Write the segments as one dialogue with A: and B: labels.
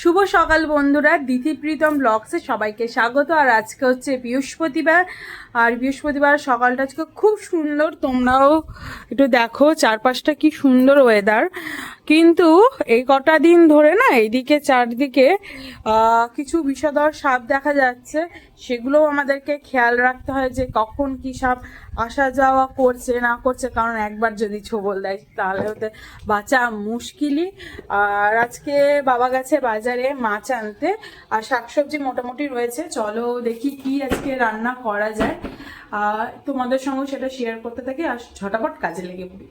A: শুভ সকাল বন্ধুরা, দিতি প্রীতম ব্লগসে সবাইকে স্বাগত। আর আজকে হচ্ছে বৃহস্পতিবার, আর বৃহস্পতিবার সকালটা আজকে খুব সুন্দর। তোমরাও একটু দেখো চারপাশটা কি সুন্দর ওয়েদার। কিন্তু এই কটা দিন ধরে না এইদিকে চারদিকে কিছু বিষধর সাপ দেখা যাচ্ছে। সেগুলোও আমাদেরকে খেয়াল রাখতে হয় যে কখন কি সাপ আসা যাওয়া করছে না করছে, কারণ একবার যদি ছোবল দেয় তাহলে হতে বাঁচা মুশকিলই। আর আজকে বাবা গেছে বাজারে মাছ আনতে, আর শাকসবজি মোটামুটি রয়েছে। চলো দেখি কি আজকে রান্না করা যায়, তোমাদের সঙ্গে সেটা শেয়ার করতে থাকি আর ঝটাপট কাজে লেগে পড়ি।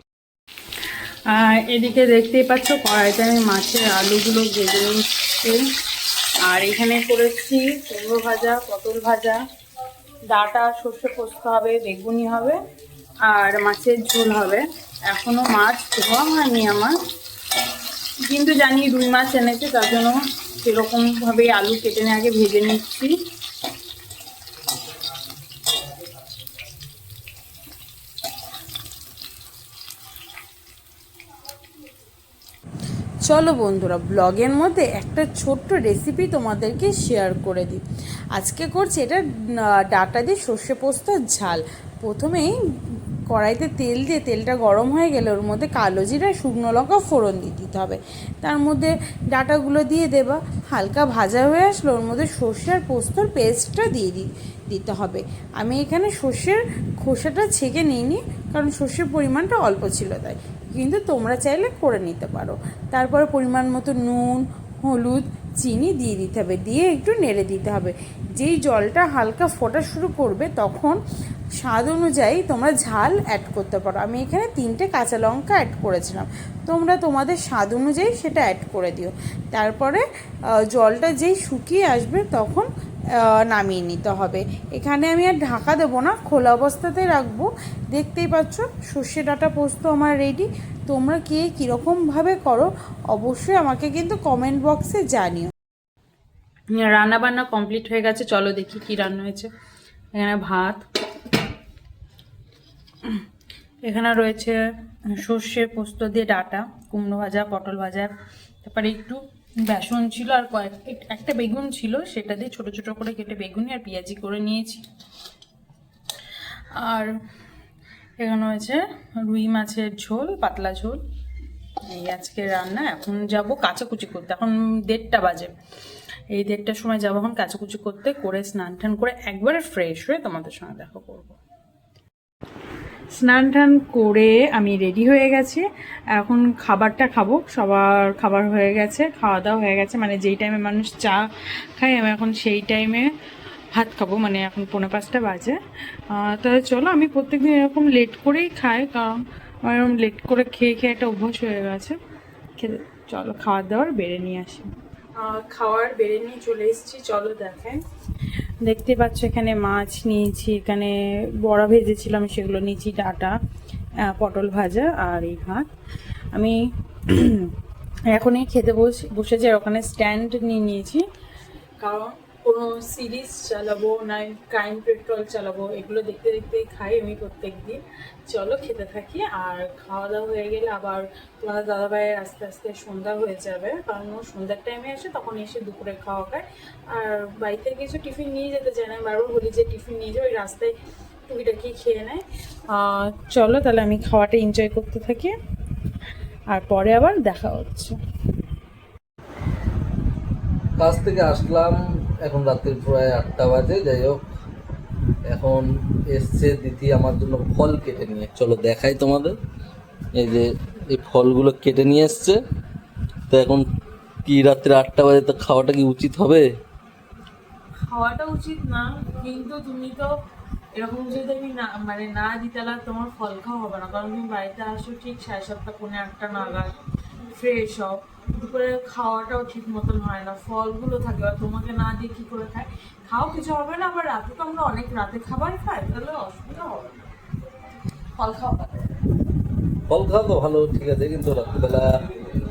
A: এদিকে দেখতেই পাচ্ছ কড়াইতে আমি মাছের আলুগুলো ভেজে নিচ্ছি। আর এখানে করেছি কুমড়ো ভাজা, পটল ভাজা, ডাঁটা সর্ষে পোস্ত হবে, বেগুনি হবে আর মাছের ঝোল হবে। এখনো মাছ ধোয়া হয়নি আমার, কিন্তু জানি রুই মাছ এনেছে, তার জন্য সেরকমভাবে আলু কেটে নিয়ে আগে ভেজে নিচ্ছি। চলো বন্ধুরা, ব্লগের মধ্যে একটা ছোট্ট রেসিপি তোমাদেরকে শেয়ার করে দিই। আজকে করছি এটা ডাঁটা দিয়ে সর্ষে পোস্তর ঝাল। প্রথমেই কড়াইতে তেল দিয়ে তেলটা গরম হয়ে গেলে ওর মধ্যে কালো জিরা শুকনো লঙ্কা ফোড়ন দিয়ে দিতে হবে। তার মধ্যে ডাঁটাগুলো দিয়ে দেবা, হালকা ভাজা হয়ে আসলে ওর মধ্যে সর্ষে আর পোস্তর পেস্টটা দিয়ে দিতে হবে। আমি এখানে সর্ষের খোসাটা ছেঁকে নিইনি, কারণ সর্ষের পরিমাণটা অল্প ছিল তাই, কিন্তু তোমরা চাইলে করে নিতে পারো। তারপরে পরিমাণ মতো নুন, হলুদ, চিনি দিয়ে দিতে হবে, দিয়ে একটু নেড়ে দিতে হবে। যেই জলটা হালকা ফোটা শুরু করবে তখন স্বাদ অনুযায়ী তোমরা ঝাল অ্যাড করতে পারো। আমি এখানে 3টে কাঁচা লঙ্কা অ্যাড করেছিলাম, তোমরা তোমাদের স্বাদ অনুযায়ী সেটা অ্যাড করে দিও। তারপরে জলটা যেই শুকিয়ে আসবে তখন নামিয়ে নিতে হবে। এখানে আমি আর ঢাকা দেবো না, খোলা অবস্থাতে রাখবো। দেখতেই পাচ্ছ সর্ষে ডাঁটা পোস্ত আমার রেডি। তোমরা কে কীরকমভাবে করো অবশ্যই আমাকে কিন্তু কমেন্ট বক্সে জানিও। রান্না বান্না কমপ্লিট হয়ে গেছে, চলো দেখি কি রান্না হয়েছে। এখানে ভাত, এখানে রয়েছে সর্ষে পোস্ত দিয়ে ডাঁটা, কুমড়ো ভাজা, পটল ভাজা, তারপরে একটু বেসন ছিল আর একটা বেগুন ছিল, সেটা দিয়ে ছোট ছোট করে কেটে বেগুনি আর পেঁয়াজি করে নিয়েছি। আর এখানে হয়েছে রুই মাছের ঝোল, পাতলা ঝোল। এই আজকে রান্না। এখন যাব কাচাকুচি করতে, এখন 1:30 বাজে। এই 1:30টার সময় যাবো এখন কাচাকুচি করতে, করে স্নান টান করে একবারে ফ্রেশ হয়ে তোমাদের সঙ্গে দেখা করবো। স্নান টান করে আমি রেডি হয়ে গেছি, এখন খাবারটা খাবো। সবার খাবার হয়ে গেছে, খাওয়া দাওয়া হয়ে গেছে, মানে যেই টাইমে মানুষ চা খায় আমি এখন সেই টাইমে ভাত খাবো, মানে এখন 4:45 বাজে। তাহলে চলো, আমি প্রত্যেকদিন এরকম লেট করেই খাই, কারণ আমার এরকম লেট করে খেয়ে খেয়ে একটা অভ্যাস হয়ে গেছে খেতে। চলো খাওয়ার দাওয়ার বেড়ে নিয়ে আসি। খাওয়ার বেড়ে নিয়ে চলে এসেছি, চলো দেখাই। দেখতে পাচ্ছ এখানে মাছ নিয়েছি, এখানে বড়া ভেজেছিলাম সেগুলো নিয়েছি, ডাঁটা, পটল ভাজা আর এই ভাত। আমি এখনই খেতে বসেছি, আর ওখানে স্ট্যান্ড নিয়ে নিয়েছি, কারণ কোনো সিরিজ চালাবো না ক্রাইম পেট্রোল চালাবো, এগুলো দেখতে দেখতেই খাই আমি প্রত্যেক দিন। চলো খেতে থাকি, আর খাওয়া দাওয়া হয়ে গেলে আবার তোমাদের দাদাভাইয়ের আস্তে আস্তে সন্ধ্যা হয়ে যাবে, কারণ ও সন্ধ্যার টাইমে আসে, তখন এসে দুপুরে খাওয়া খায়। আর বাড়ি থেকে কিছু টিফিন নিয়ে যেতে চায় না, বারবার বলি যে টিফিন নিয়ে যাও, ওই রাস্তায় টুকিটাকি খেয়ে নেয়। চলো তাহলে আমি খাওয়াটা এনজয় করতে থাকি, আর পরে আবার দেখা হচ্ছে।
B: কাজ থেকে আসলাম, এখন রাত্রির প্রায় 8টা বাজে। যাই হোক, এখন এসছে দিদি আমার জন্য ফল কেটে নিয়ে। চলো দেখাই তোমাদের। এই যে এই ফলগুলো কেটে নিয়ে এসছে। তো এখন কি রাত্রি 8টা বাজে, তো খাওয়াটা কি উচিত হবে?
A: খাওয়াটা উচিত না, কিন্তু তুমি তো এরকম যদি আমি না মানে না দিতে তাহলে তোমার ফল খাওয়া হবে না, কারণ তুমি বাড়িতে আসো ঠিক 7:30 8:30 নাগাদ, ফ্রেশ হও, দুপুরে খাওয়াটাও ঠিক মতন হয় না, ফলগুলো থাকে, আর তোমাকে না দিয়ে কী করে খায়? খাও, কিছু হবে না। আবার রাতে তো আমরা অনেক রাতে খাবার খাই, তাহলে অসুবিধা হবে না, ফল খাওয়া।
B: ফল খাওয়া তো ভালো, ঠিক আছে, কিন্তু রাত্রিবেলা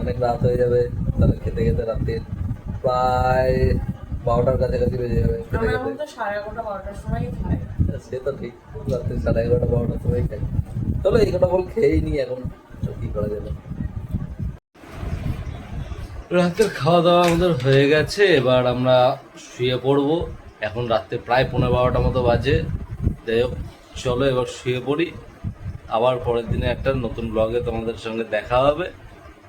B: অনেক রাত হয়ে যাবে, তাহলে খেতে খেতে রাত্রির প্রায় 12টার কাছাকাছি বেজে যাবে খেতে খেতে।
A: এখন তো 11:30 12টার সময় খাই।
B: সে তো ঠিক, রাত্রি 11:30 12টার সময় খাই। চলো এই কটা ফল খেয়েই নি এখন, কি করা যাবে। রাতের খাওয়া দাওয়া আমাদের হয়ে গেছে, এবার আমরা শুয়ে পড়বো। এখন রাত্রে প্রায় 11:30 মতো বাজে। যাই হোক, চলো এবার শুয়ে পড়ি। আবার পরের দিনে একটা নতুন ব্লগে তোমাদের সঙ্গে দেখা হবে।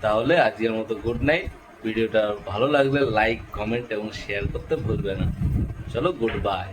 B: তাহলে আজকের মতো গুড নাইট। ভিডিওটা ভালো লাগলে লাইক, কমেন্ট এবং শেয়ার করতে ভুলবে না। চলো, গুড বাই।